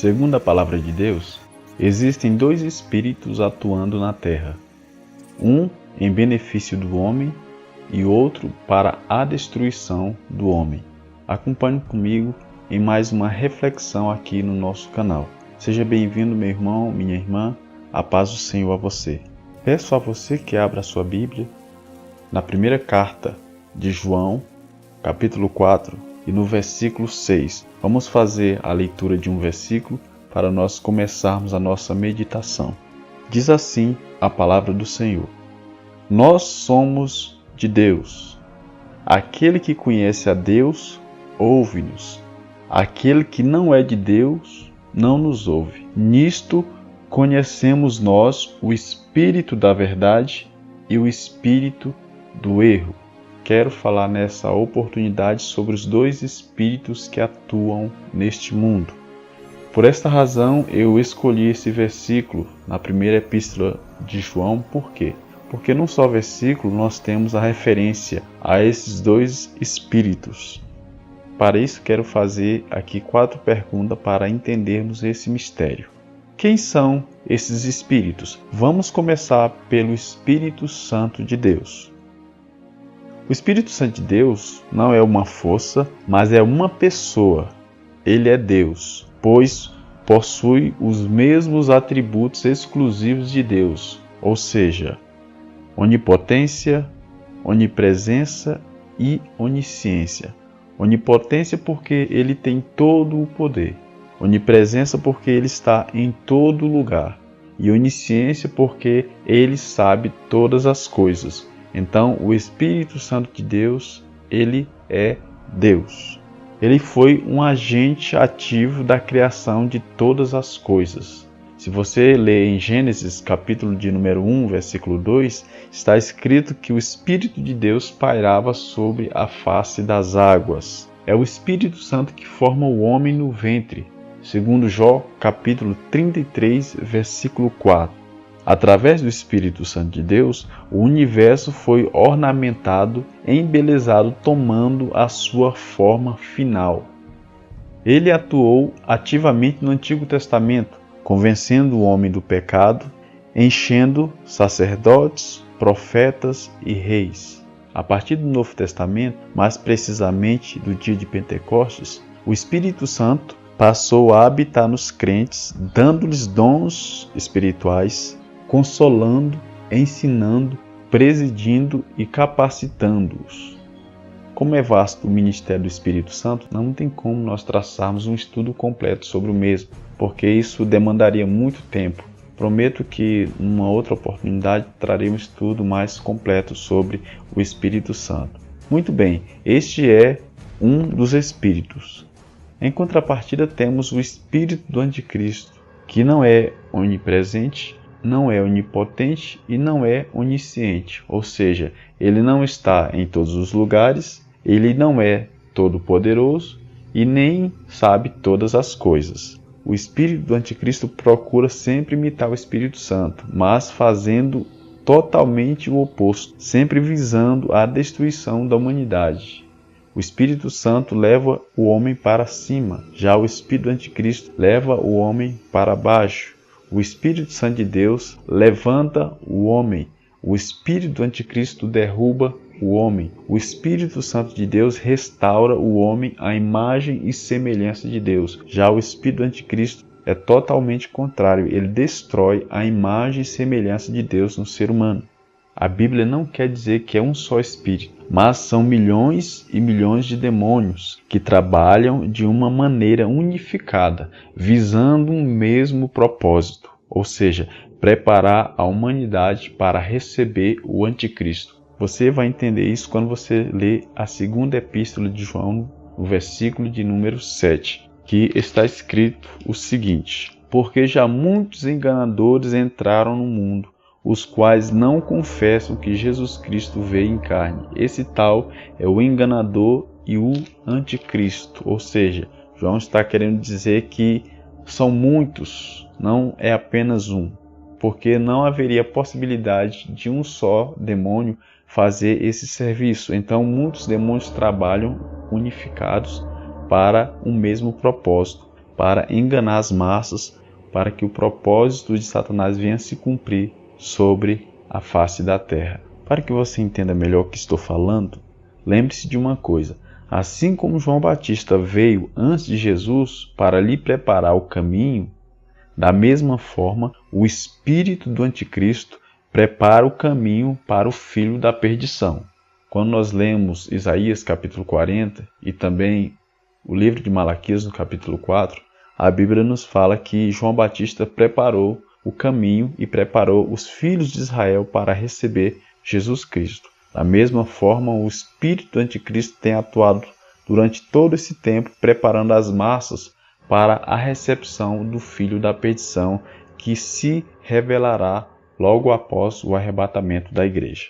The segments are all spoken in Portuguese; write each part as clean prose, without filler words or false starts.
Segundo a palavra de Deus, existem dois espíritos atuando na terra, um em benefício do homem e outro para a destruição do homem. Acompanhe comigo em mais uma reflexão aqui no nosso canal. Seja bem-vindo, meu irmão, minha irmã, a paz do Senhor a você. Peço a você que abra a sua Bíblia na primeira carta de João, capítulo 4, e no versículo 6. Vamos fazer a leitura de um versículo para nós começarmos a nossa meditação. Diz assim a palavra do Senhor: Nós somos de Deus. Aquele que conhece a Deus, ouve-nos. Aquele que não é de Deus, não nos ouve. Nisto conhecemos nós o espírito da verdade e o espírito do erro. Quero falar nessa oportunidade sobre os dois espíritos que atuam neste mundo. Por esta razão, eu escolhi esse versículo na primeira epístola de João. Por quê? Porque num só versículo nós temos a referência a esses dois espíritos. Para isso, quero fazer aqui 4 perguntas para entendermos esse mistério. Quem são esses espíritos? Vamos começar pelo Espírito Santo de Deus. O Espírito Santo de Deus não é uma força, mas é uma pessoa. Ele é Deus, pois possui os mesmos atributos exclusivos de Deus, ou seja, onipotência, onipresença e onisciência. Onipotência porque ele tem todo o poder. Onipresença porque ele está em todo lugar. E onisciência porque ele sabe todas as coisas. Então, o Espírito Santo de Deus, ele é Deus. Ele foi um agente ativo da criação de todas as coisas. Se você ler em Gênesis, capítulo de número 1, versículo 2, está escrito que o Espírito de Deus pairava sobre a face das águas. É o Espírito Santo que forma o homem no ventre, segundo Jó, capítulo 33, versículo 4. Através do Espírito Santo de Deus, o universo foi ornamentado, embelezado, tomando a sua forma final. Ele atuou ativamente no Antigo Testamento, convencendo o homem do pecado, enchendo sacerdotes, profetas e reis. A partir do Novo Testamento, mais precisamente do dia de Pentecostes, o Espírito Santo passou a habitar nos crentes, dando-lhes dons espirituais, consolando, ensinando, presidindo e capacitando-os. Como é vasto o ministério do Espírito Santo, não tem como nós traçarmos um estudo completo sobre o mesmo, porque isso demandaria muito tempo. Prometo que, numa outra oportunidade, trarei um estudo mais completo sobre o Espírito Santo. Muito bem, este é um dos espíritos. Em contrapartida, temos o espírito do anticristo, que não é onipresente, não é onipotente e não é onisciente, ou seja, ele não está em todos os lugares, ele não é todo-poderoso e nem sabe todas as coisas. O espírito do anticristo procura sempre imitar o Espírito Santo, mas fazendo totalmente o oposto, sempre visando a destruição da humanidade. O Espírito Santo leva o homem para cima, já o espírito do anticristo leva o homem para baixo. O Espírito Santo de Deus levanta o homem. O Espírito do Anticristo derruba o homem. O Espírito Santo de Deus restaura o homem à imagem e semelhança de Deus. Já o Espírito do Anticristo é totalmente contrário. Ele destrói a imagem e semelhança de Deus no ser humano. A Bíblia não quer dizer que é um só Espírito, mas são milhões e milhões de demônios que trabalham de uma maneira unificada, visando um mesmo propósito, ou seja, preparar a humanidade para receber o Anticristo. Você vai entender isso quando você ler a segunda epístola de João, o versículo de número 7, que está escrito o seguinte: Porque já muitos enganadores entraram no mundo, os quais não confessam que Jesus Cristo veio em carne. Esse tal é o enganador e o anticristo. Ou seja, João está querendo dizer que são muitos, não é apenas um. Porque não haveria possibilidade de um só demônio fazer esse serviço. Então, muitos demônios trabalham unificados para o mesmo propósito, para enganar as massas, para que o propósito de Satanás venha se cumprir sobre a face da terra. Para que você entenda melhor o que estou falando, lembre-se de uma coisa: assim como João Batista veio antes de Jesus para lhe preparar o caminho, da mesma forma, o espírito do anticristo prepara o caminho para o filho da perdição. Quando nós lemos Isaías capítulo 40 e também o livro de Malaquias no capítulo 4, a Bíblia nos fala que João Batista preparou o caminho e preparou os filhos de Israel para receber Jesus Cristo. Da mesma forma, o espírito do anticristo tem atuado durante todo esse tempo, preparando as massas para a recepção do filho da perdição, que se revelará logo após o arrebatamento da igreja.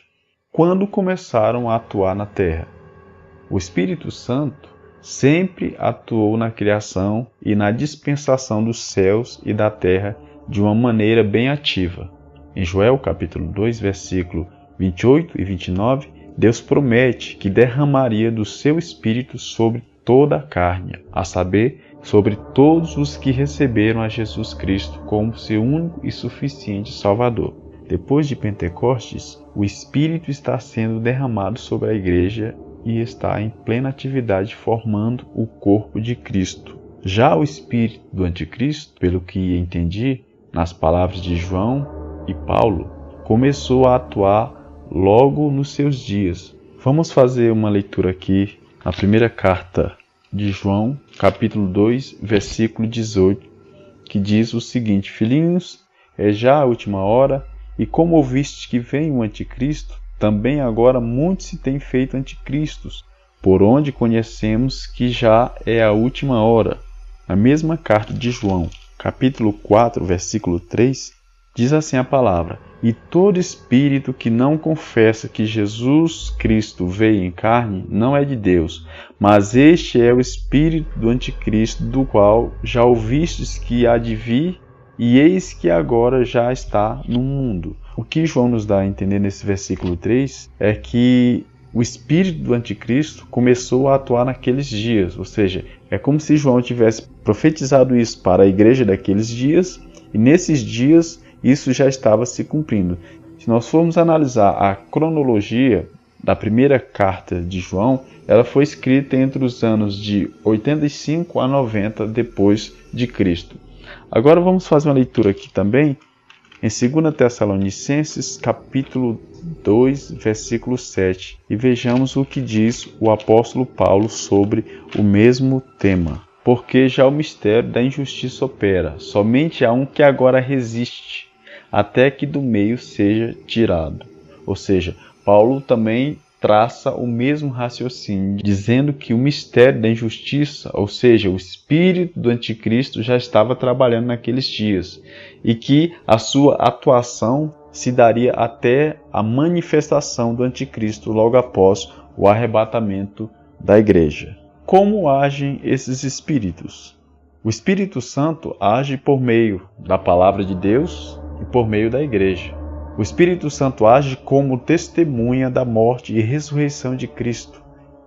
Quando começaram a atuar na terra? O Espírito Santo sempre atuou na criação e na dispensação dos céus e da terra de uma maneira bem ativa. Em Joel capítulo 2, versículo 28 e 29, Deus promete que derramaria do seu Espírito sobre toda a carne, a saber, sobre todos os que receberam a Jesus Cristo como seu único e suficiente Salvador. Depois de Pentecostes, o Espírito está sendo derramado sobre a igreja e está em plena atividade formando o corpo de Cristo. Já o espírito do anticristo, pelo que entendi nas palavras de João e Paulo, começou a atuar logo nos seus dias. Vamos fazer uma leitura aqui na primeira carta de João, capítulo 2, versículo 18, que diz o seguinte: Filhinhos, é já a última hora, e como ouviste que vem o anticristo, também agora muitos se têm feito anticristos, por onde conhecemos que já é a última hora. Na mesma carta de João, capítulo 4, versículo 3, diz assim a palavra: E todo espírito que não confessa que Jesus Cristo veio em carne não é de Deus, mas este é o espírito do anticristo, do qual já ouvistes que há de vir, e eis que agora já está no mundo. O que João nos dá a entender nesse versículo 3 é que o espírito do anticristo começou a atuar naqueles dias, ou seja, é como se João tivesse profetizado isso para a igreja daqueles dias, e nesses dias isso já estava se cumprindo. Se nós formos analisar a cronologia da primeira carta de João, ela foi escrita entre os anos de 85 a 90 depois de Cristo. Agora vamos fazer uma leitura aqui também em 2 Tessalonicenses, capítulo 2, versículo 7, e vejamos o que diz o apóstolo Paulo sobre o mesmo tema. Porque já o mistério da injustiça opera, somente há um que agora resiste, até que do meio seja tirado. Ou seja, Paulo também traça o mesmo raciocínio, dizendo que o mistério da injustiça, ou seja, o espírito do anticristo, já estava trabalhando naqueles dias, e que a sua atuação se daria até a manifestação do anticristo logo após o arrebatamento da igreja. Como agem esses espíritos? O Espírito Santo age por meio da palavra de Deus e por meio da igreja. O Espírito Santo age como testemunha da morte e ressurreição de Cristo.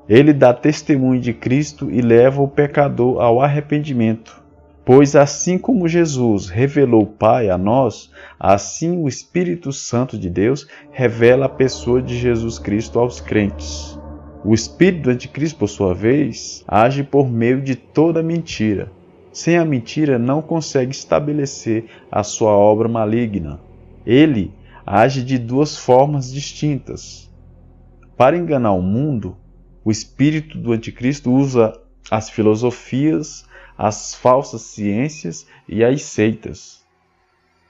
Ele dá testemunho de Cristo e leva o pecador ao arrependimento. Pois assim como Jesus revelou o Pai a nós, assim o Espírito Santo de Deus revela a pessoa de Jesus Cristo aos crentes. O espírito do anticristo, por sua vez, age por meio de toda mentira. Sem a mentira, não consegue estabelecer a sua obra maligna. Ele age de duas formas distintas. Para enganar o mundo, o espírito do anticristo usa as filosofias, as falsas ciências e as seitas.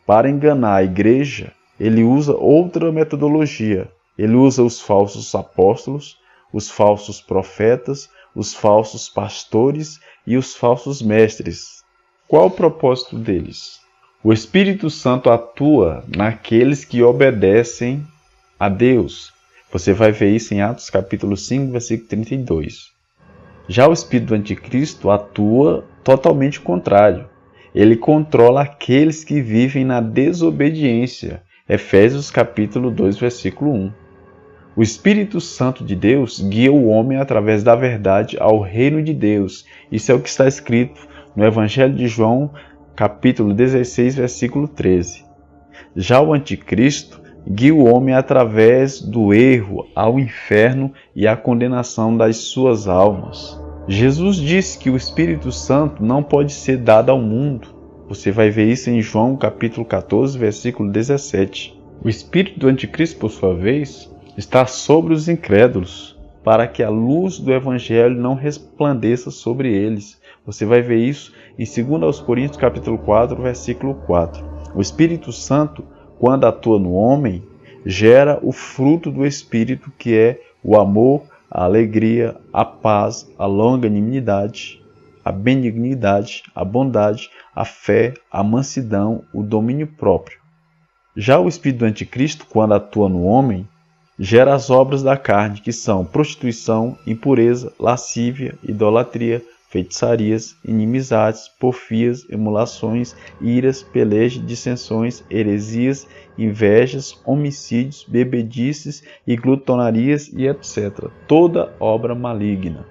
Para enganar a igreja, ele usa outra metodologia. Ele usa os falsos apóstolos, os falsos profetas, os falsos pastores e os falsos mestres. Qual o propósito deles? O Espírito Santo atua naqueles que obedecem a Deus. Você vai ver isso em Atos capítulo 5, versículo 32. Já o Espírito do Anticristo atua totalmente contrário. Ele controla aqueles que vivem na desobediência. Efésios capítulo 2, versículo 1. O Espírito Santo de Deus guia o homem através da verdade ao reino de Deus. Isso é o que está escrito no Evangelho de João, capítulo 16, versículo 13. Já o anticristo guia o homem através do erro ao inferno e à condenação das suas almas. Jesus disse que o Espírito Santo não pode ser dado ao mundo. Você vai ver isso em João capítulo 14, versículo 17. O espírito do anticristo, por sua vez, está sobre os incrédulos, para que a luz do Evangelho não resplandeça sobre eles. Você vai ver isso em 2 Coríntios capítulo 4, versículo 4. O Espírito Santo, quando atua no homem, gera o fruto do Espírito, que é o amor, a alegria, a paz, a longanimidade, a benignidade, a bondade, a fé, a mansidão, o domínio próprio. Já o espírito do anticristo, quando atua no homem, gera as obras da carne, que são prostituição, impureza, lascívia, idolatria, feitiçarias, inimizades, porfias, emulações, iras, pelejas, dissensões, heresias, invejas, homicídios, bebedices e glutonarias e etc. Toda obra maligna.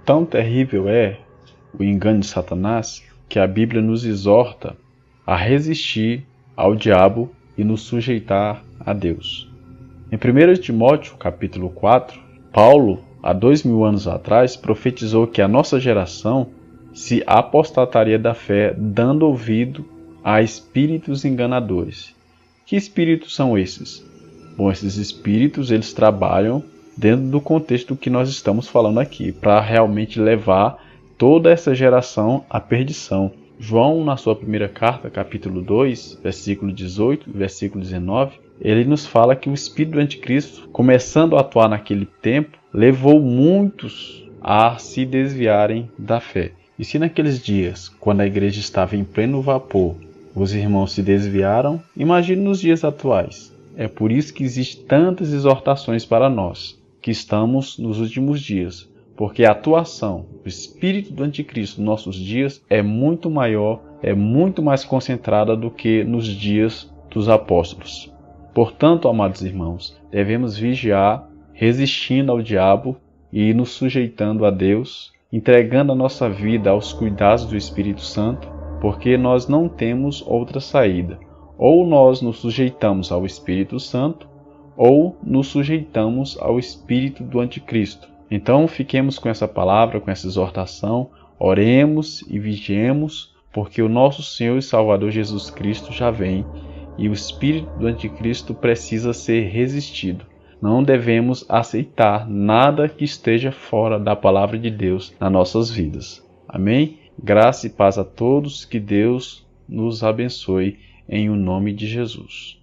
Tão terrível é o engano de Satanás que a Bíblia nos exorta a resistir ao diabo e nos sujeitar a Deus. Em 1 Timóteo, capítulo 4, Paulo, há 2000 anos atrás, profetizou que a nossa geração se apostataria da fé, dando ouvido a espíritos enganadores. Que espíritos são esses? Bom, esses espíritos, eles trabalham dentro do contexto que nós estamos falando aqui, para realmente levar toda essa geração à perdição. João, na sua primeira carta, capítulo 2, versículo 18, versículo 19, ele nos fala que o espírito do anticristo, começando a atuar naquele tempo, levou muitos a se desviarem da fé. E se naqueles dias, quando a igreja estava em pleno vapor, os irmãos se desviaram, imagine nos dias atuais. É por isso que existem tantas exortações para nós, que estamos nos últimos dias, porque a atuação do espírito do anticristo nos nossos dias é muito maior, é muito mais concentrada do que nos dias dos apóstolos. Portanto, amados irmãos, devemos vigiar, resistindo ao diabo e nos sujeitando a Deus, entregando a nossa vida aos cuidados do Espírito Santo, porque nós não temos outra saída. Ou nós nos sujeitamos ao Espírito Santo, ou nos sujeitamos ao espírito do anticristo. Então, fiquemos com essa palavra, com essa exortação, oremos e vigiemos, porque o nosso Senhor e Salvador Jesus Cristo já vem e o espírito do anticristo precisa ser resistido. Não devemos aceitar nada que esteja fora da palavra de Deus nas nossas vidas. Amém? Graça e paz a todos, que Deus nos abençoe em o nome de Jesus.